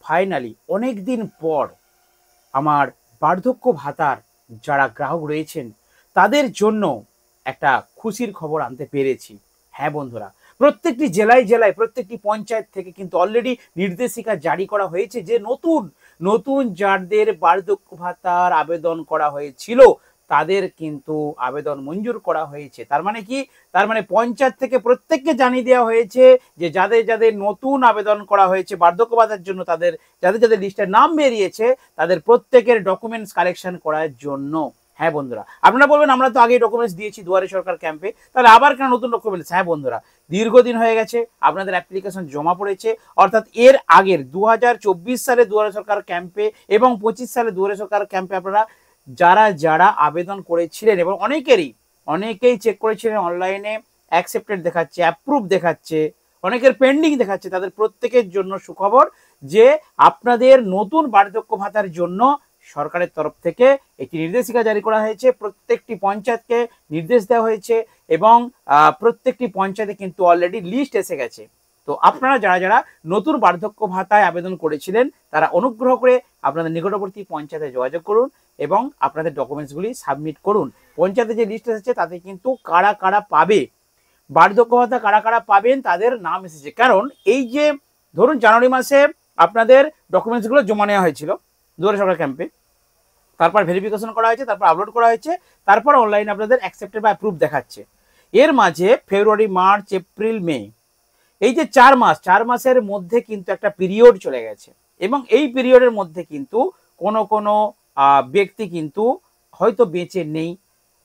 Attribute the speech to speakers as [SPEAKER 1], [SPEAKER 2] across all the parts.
[SPEAKER 1] Finally অনেক দিন পর আমার বার্ধক্য ভাতার যারা গ্রাহক রয়েছেন তাদের জন্য একটা খুশির খবর আনতে পেরেছি। হ্যাঁ বন্ধুরা, প্রত্যেকটি জেলায় জেলায় প্রত্যেকটি পঞ্চায়েত থেকে কিন্তু অলরেডি নির্দেশিকা জারি করা হয়েছে যে নতুন নতুন যাদের বার্ধক্য ভাতার আবেদন করা হয়েছিল তাদের কিন্তু আবেদন মঞ্জুর করা হয়েছে। তার মানে কি? তার মানে পঞ্চায়েত থেকে প্রত্যেককে জানিয়ে দেওয়া হয়েছে যে যাদের যাদের নতুন আবেদন করা হয়েছে বার্ধক্য ভাতার জন্য, তাদের যাদের যাদের লিস্টে নাম বেরিয়েছে তাদের প্রত্যেকের ডকুমেন্টস কালেকশন করার জন্য। হ্যাঁ বন্ধুরা, আপনারা বলবেন আমরা তো আগেই ডকুমেন্টস দিয়েছি দুয়ারে সরকার ক্যাম্পে, তাহলে আবার কেন নতুন ডকুমেন্টস? হ্যাঁ বন্ধুরা, দীর্ঘদিন হয়ে গেছে আপনাদের অ্যাপ্লিকেশন জমা পড়েছে, অর্থাৎ এর আগের 2024 সালে দুয়ারে সরকার ক্যাম্পে এবং 25 সালে দুয়ারে সরকার ক্যাম্পে আপনারা যারা যারা আবেদন করেছিলেন এবং অনেকেই চেক করেছিলেন অনলাইনে অ্যাকসেপ্টেড দেখাচ্ছে, অ্যাপ্রুভ দেখাচ্ছে, অনেকের পেন্ডিং দেখাচ্ছে, তাদের প্রত্যেকের জন্য সুখবর যে আপনাদের নতুন বার্ধক্য ভাতার জন্য সরকারের তরফ থেকে একটি নির্দেশিকা জারি করা হয়েছে। প্রত্যেকটি পঞ্চায়েতকে নির্দেশ দেওয়া হয়েছে এবং প্রত্যেকটি পঞ্চায়েতে কিন্তু অলরেডি লিস্ট এসে গেছে। তো আপনারা যারা যারা নতুন বার্ধক্য ভাতায় আবেদন করেছিলেন তারা অনুগ্রহ করে আপনাদের নিকটবর্তী পঞ্চায়েতে যোগাযোগ করুন এবং আপনাদের ডকুমেন্টসগুলি সাবমিট করুন। পঞ্চায়েতে যে লিস্ট এসেছে তাতে কিন্তু কারা কারা পাবে বার্ধক্য ভাতা, কারা কারা পাবেন তাদের নাম এসেছে। কারণ এই যে ধরুন জানুয়ারি মাসে আপনাদের ডকুমেন্টসগুলো জমা নেওয়া হয়েছিল দুয়ারে সরকার ক্যাম্পে, তারপর ভেরিফিকেশন করা হয়েছে, তারপর আপলোড করা হয়েছে, তারপর অনলাইনে আপনাদের অ্যাকসেপ্টেড বা অ্যাপ্রুভ দেখাচ্ছে। এর মাঝে ফেব্রুয়ারি, মার্চ, এপ্রিল, মে, এই যে 4 মাসের মধ্যে কিন্তু একটা পিরিয়ড চলে গেছে এবং এই পিরিয়ডের মধ্যে কিন্তু কোনো ব্যক্তি কিন্তু হয়তো বেঁচে নেই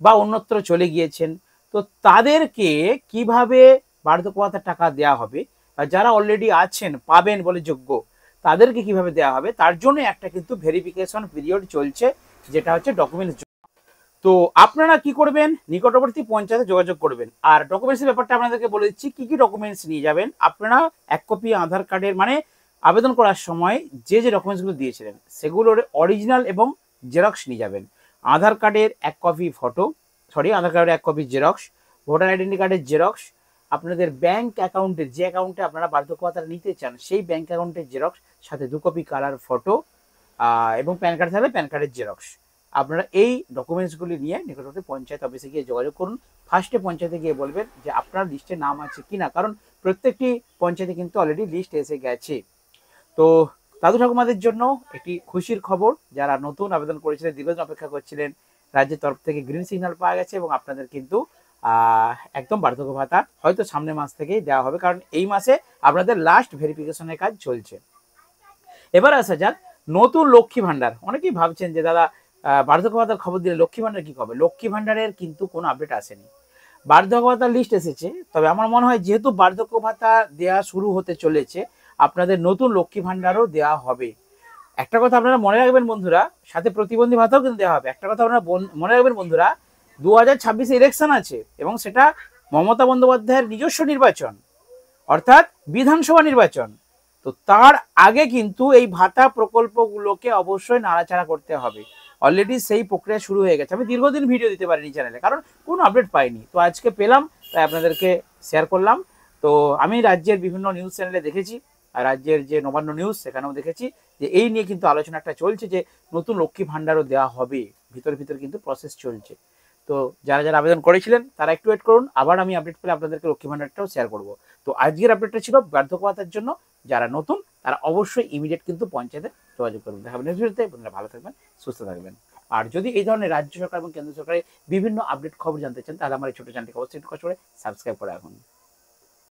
[SPEAKER 1] বা অন্যত্র চলে গিয়েছেন। তো তাদেরকে কিভাবে বার্ধক্য ভাতার টাকা দেওয়া হবে বা যারা অলরেডি আছেন পাবেন বলে যোগ্য তাদেরকে কিভাবে দেওয়া হবে তার জন্য একটা কিন্তু ভেরিফিকেশন পিরিয়ড চলছে, যেটা হচ্ছে ডকুমেন্টস। তো আপনারা কি করবেন? নিকটবর্তী পঞ্চায়েতে যোগাযোগ করবেন। আর ডকুমেন্টসের ব্যাপারটা আপনাদেরকে বলে দিচ্ছি কি কি ডকুমেন্টস নিয়ে যাবেন। আপনারা 1 কপি আধার কার্ডের, মানে আবেদন করার সময় যে যে ডকুমেন্টসগুলো দিয়েছিলেন সেগুলোর অরিজিনাল এবং জেরক্স নিয়ে যাবেন। আধার কার্ডের 1 কপি ফটো, আধার কার্ডের 1 কপি জেরক্স, ভোটার আইডেন্টি কার্ডের জেরক্স, আপনাদের ব্যাংক অ্যাকাউন্টের যে অ্যাকাউন্টে আপনারা বার্ধক্য ভাতা নিতে চান সেই ব্যাংক অ্যাকাউন্টের জেরক্স, সাথে 2 কপি কালার ফটো এবং প্যান কার্ড থাকলে প্যান কার্ডের জেরক্স। আপনারা এই ডকুমেন্টসগুলি নিয়ে নিকটবর্তী পঞ্চায়েত অফিসে গিয়ে যোগাযোগ করুন। ফার্স্টে পঞ্চায়েতে গিয়ে বলবেন যে আপনার লিস্টে নাম আছে কিনা, কারণ প্রত্যেকটি পঞ্চায়েতে কিন্তু অলরেডি লিস্ট এসে গেছে। তো দাদু ঠাকুমাদের জন্য একটি খুশির খবর, যারা নতুন আবেদন করেছিলেন, দীর্ঘদিন অপেক্ষা করছিলেন, রাজ্যের তরফ থেকে গ্রিন সিগন্যাল পাওয়া গেছে এবং আপনাদের কিন্তু একদম বার্ধক্য ভাতা হয়তো সামনের মাস থেকেই দেওয়া হবে, কারণ এই মাসে আপনাদের লাস্ট ভেরিফিকেশনের কাজ চলছে। এবার আসা যাক নতুন লক্ষ্মী ভান্ডার। অনেকেই ভাবছেন যে দাদা বার্ধক্য ভাতার খবর দিলে লক্ষ্মী ভান্ডার কি হবে? লক্ষ্মী ভান্ডারের কিন্তু কোনো আপডেট আসেনি। বার্ধক্য ভাতার লিস্ট এসেছে, তবে আমার মনে হয় যেহেতু বার্ধক্য ভাতা দেওয়া শুরু হতে চলেছে আপনাদের নতুন লক্ষ্মী ভান্ডারও দেওয়া হবে। একটা কথা আপনারা মনে রাখবেন বন্ধুরা, সাথে প্রতিবন্ধী ভাতাও কিন্তু দেওয়া হবে। একটা কথা আপনারা মনে রাখবেন বন্ধুরা, 2026 ইলেকশন আছে এবং সেটা মমতা বন্দ্যোপাধ্যায়ের নিজস্ব নির্বাচন, অর্থাৎ বিধানসভা নির্বাচন। তো তার আগে কিন্তু এই ভাতা প্রকল্পগুলোকে অবশ্যই নাড়াচাড়া করতে হবে। অলরেডি সেই প্রক্রিয়া শুরু হয়ে গেছে। আমি দীর্ঘদিন ভিডিও দিতে পারিনি চ্যানেলে, কারণ কোনো আপডেট পাইনি। তো আজকে পেলাম, তাই আপনাদেরকে শেয়ার করলাম। তো আমি রাজ্যের বিভিন্ন নিউজ চ্যানেলে দেখেছি, আর রাজ্যের যে নবান্ন নিউজ সেখানেও দেখেছি যে এই নিয়ে কিন্তু আলোচনা একটা চলছে যে নতুন লক্ষ্মী ভান্ডারও দেওয়া হবে। ভিতর কিন্তু প্রসেস চলছে। তো যারা যারা আবেদন করেছিলেন তারা একটু ওয়েট করুন, আবার আমি আপডেট পেলে আপনাদেরকে লক্ষ্মী ভান্ডারটাও শেয়ার করব। তো আজকের আপডেটটা ছিল বার্ধক্য ভাতার জন্য। যারা নতুন তারা অবশ্যই ইমিডিয়েট কিন্তু পঞ্চায়েতে যোগাযোগ করবেন। দেখাবেন নেক্সট ভিডিওতে। আপনারা ভালো থাকবেন, সুস্থ থাকবেন। আর যদি এই ধরনের রাজ্য সরকার এবং কেন্দ্র সরকারের বিভিন্ন আপডেট খবর জানতে চান তাহলে আমার এই ছোট চ্যানেলটিকে অবশ্যই কষ্ট করে সাবস্ক্রাইব করে রাখুন।